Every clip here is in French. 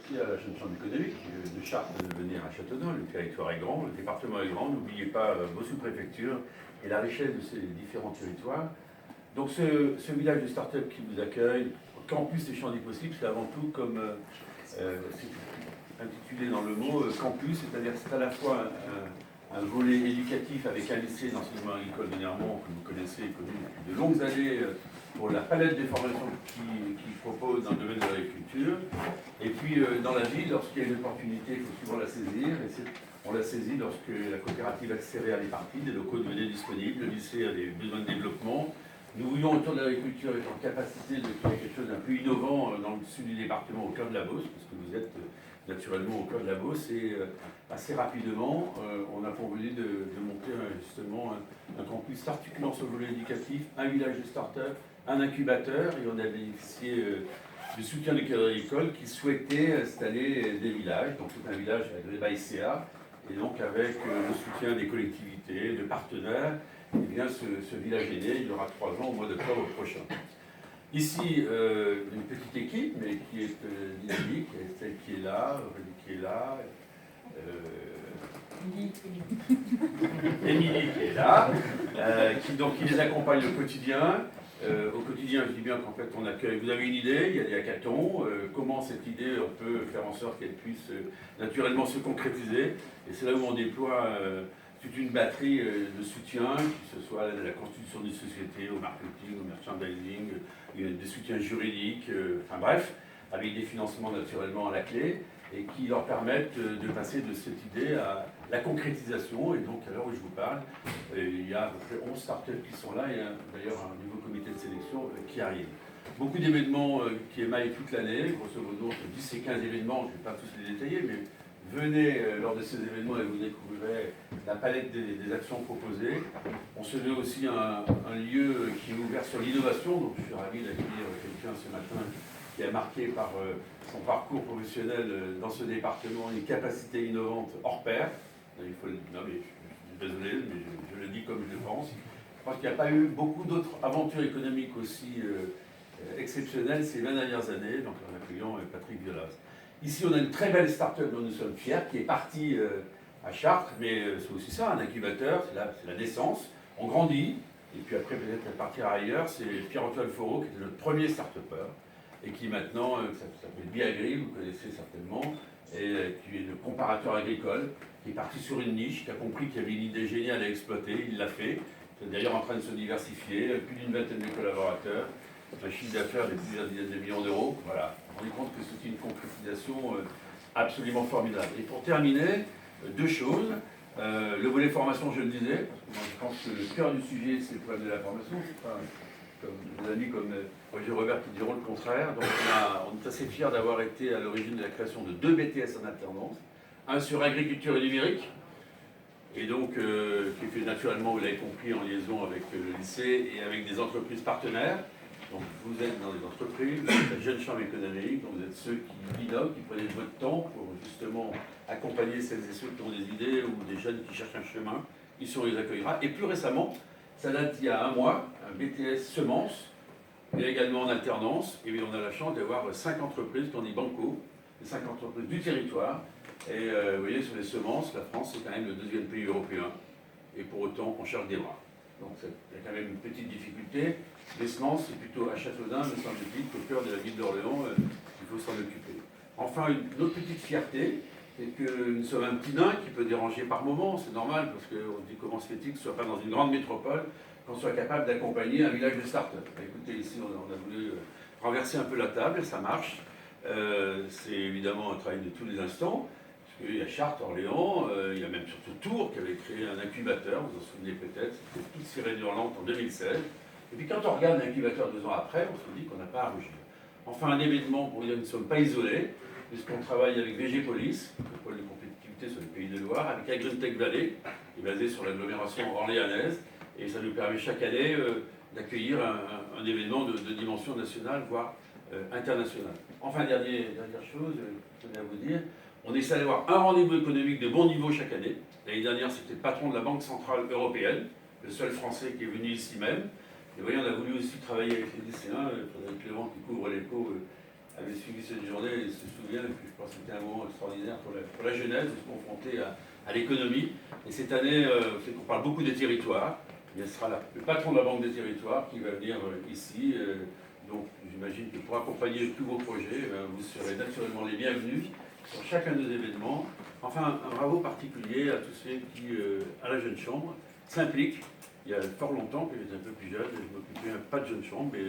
ici à la Jeune Chambre économique. De Chartres de venir à Châteaudun, le territoire est grand, le département est grand, n'oubliez pas vos sous-préfectures et la richesse de ces différents territoires. Donc ce village de start-up qui vous accueille, Campus des Champs des Possibles, c'est avant tout comme c'est intitulé dans le mot campus, c'est-à-dire que c'est à la fois un volet éducatif avec un lycée d'enseignement agricole de Nermont que vous connaissez, connu depuis de longues années pour la palette des formations qu'il propose dans le domaine de l'agriculture. Et puis dans la ville, lorsqu'il y a une opportunité, il faut souvent la saisir. Et on l'a saisie lorsque la coopérative accélérée est partie, des locaux devenaient disponibles, le lycée a des besoins de développement. Nous voulions autour de l'agriculture être en capacité de créer quelque chose d'un peu innovant dans le sud du département, au cœur de la Beauce, parce que vous êtes naturellement au cœur de la Beauce, et assez rapidement, on a convenu de monter justement un campus s'articulant sur le volet éducatif, un village de start-up, un incubateur, et on a bénéficié du soutien du cadre agricole qui souhaitait installer des villages, donc tout un village agréé by CA, et donc avec le soutien des collectivités, de partenaires. Eh bien, ce village est né, il aura 3 ans au mois d'octobre prochain. Ici, une petite équipe, mais qui est dynamique, celle qui est là, Aurélie qui est là, Émilie qui est là, qui les accompagne au quotidien. Au quotidien, je dis bien qu'en fait, on accueille. Vous avez une idée, il y a des hackathons. Comment cette idée, on peut faire en sorte qu'elle puisse naturellement se concrétiser. Et c'est là où on déploie toute une batterie de soutien, que ce soit à la constitution d'une société, au marketing, au merchandising, des soutiens juridiques, enfin bref, avec des financements naturellement à la clé, et qui leur permettent de passer de cette idée à la concrétisation. Et donc, à l'heure où je vous parle, il y a à peu près 11 startups qui sont là, et d'ailleurs un nouveau comité de sélection qui arrive. Beaucoup d'événements qui émaillent toute l'année, grosso modo, 10 et 15 événements, je ne vais pas tous les détailler, mais venez lors de ces événements et vous découvrirez la palette des actions proposées. On se veut aussi un lieu qui est ouvert sur l'innovation, donc je suis ravi d'accueillir quelqu'un ce matin qui a marqué par son parcours professionnel dans ce département une capacité innovante hors pair. Il faut non mais je suis désolé, mais je le dis comme je le pense. Je pense qu'il n'y a pas eu beaucoup d'autres aventures économiques aussi exceptionnelles ces 20 dernières années, donc en accueillant Patrick Violas. Ici, on a une très belle start-up dont nous sommes fiers, qui est partie à Chartres, mais c'est aussi ça, un incubateur, c'est la naissance. On grandit, et puis après peut-être partir ailleurs. C'est Pierre-Antoine Foreau, qui était notre premier start-upper, et qui maintenant, ça s'appelle Biagri, vous connaissez certainement, et qui est le comparateur agricole, qui est parti sur une niche, qui a compris qu'il y avait une idée géniale à exploiter, il l'a fait. C'est d'ailleurs en train de se diversifier, plus d'une vingtaine de collaborateurs, un chiffre d'affaires de plusieurs dizaines de millions d'euros. Voilà, on se rend compte que c'est une concrétisation absolument formidable. Et pour terminer, 2 choses. Le volet formation, je le disais, parce que moi, je pense que le cœur du sujet, c'est le problème de la formation. C'est pas comme des amis comme Roger Robert qui diront le contraire. Donc on est assez fiers d'avoir été à l'origine de la création de 2 BTS en alternance. Un sur agriculture et numérique, et donc qui est fait naturellement, vous l'avez compris, en liaison avec le lycée et avec des entreprises partenaires. Donc vous êtes dans les entreprises, vous êtes la Jeune Chambre économique, donc vous êtes ceux qui innovent, qui prennent votre temps pour justement accompagner celles et ceux qui ont des idées ou des jeunes qui cherchent un chemin. Ici on les accueillera. Et plus récemment, ça date il y a 1 mois, un BTS semences, mais également en alternance. Et on a la chance d'avoir 5 entreprises qu'on dit banco, les 5 entreprises du territoire. Et vous voyez, sur les semences, la France c'est quand même le 2e pays européen. Et pour autant, on cherche des bras. Donc il y a quand même une petite difficulté. Les semences, c'est plutôt à Châteaudun, me semble-t-il, qu'au cœur de la ville d'Orléans, il faut s'en occuper. Enfin, une autre petite fierté, c'est que nous sommes un petit nain qui peut déranger par moments, c'est normal, parce qu'on se dit comment se fait-il que ce ne soit pas dans une grande métropole, qu'on soit capable d'accompagner un village de start-up. Écoutez, ici, on a voulu renverser un peu la table, ça marche. C'est évidemment un travail de tous les instants. Il y a Chartres, Orléans, il y a même surtout Tours qui avait créé un incubateur, vous vous en souvenez peut-être, c'était toute Sirène Hurlante en 2016. Et puis quand on regarde l'incubateur 2 ans après, on se dit qu'on n'a pas à rougir. Enfin, un événement pour dire que nous ne sommes pas isolés, puisqu'on travaille avec VG Police, le pôle de compétitivité sur le Pays de Loire, avec AgriTech Valley, qui est basé sur l'agglomération orléanaise, et ça nous permet chaque année d'accueillir un événement de dimension nationale, voire internationale. Enfin, dernière chose, je tenais à vous dire, on essaie d'avoir un rendez-vous économique de bon niveau chaque année. L'année dernière, c'était le patron de la Banque Centrale Européenne, le seul Français qui est venu ici même. Et vous voyez, on a voulu aussi travailler avec les lycéens, Frédéric Clément qui couvre l'écho avait suivi cette journée et se souvient que je pense que c'était un moment extraordinaire pour la jeunesse de se confronter à l'économie. Et cette année, c'est qu'on parle beaucoup des territoires. Il sera le patron de la Banque des Territoires qui va venir ici. Donc j'imagine que pour accompagner tous vos projets, vous serez naturellement les bienvenus sur chacun de nos événements. Enfin, un bravo particulier à tous ceux qui, à la Jeune Chambre, s'impliquent. Il y a fort longtemps que j'étais un peu plus jeune, je ne m'occupais pas de Jeune Chambre, mais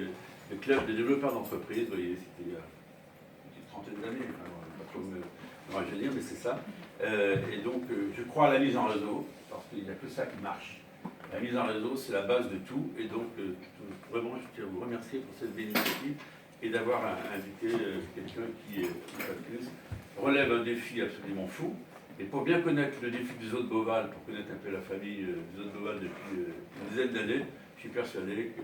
le club des développeurs d'entreprise, vous voyez, c'était il y a une trentaine d'années, enfin, pas trop me rajeunir, mais c'est ça. Et donc, je crois à la mise en réseau, parce qu'il n'y a que ça qui marche. La mise en réseau, c'est la base de tout, et donc, vraiment, je tiens à vous remercier pour cette belle initiative et d'avoir invité quelqu'un qui, une fois de plus, relève un défi absolument fou. Et pour bien connaître le défi du zoo de Beauval, pour connaître un peu la famille du zoo de Beauval depuis une dizaine d'années, je suis persuadé que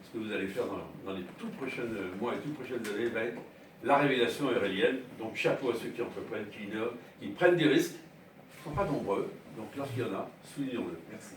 ce que vous allez faire dans les tout prochains mois et toutes prochaines années va être la révélation aurelienne. Donc chapeau à ceux qui entreprennent, qui innovent, qui prennent des risques. Ils ne sont pas nombreux, donc lorsqu'il y en a, soulignons-le. Merci.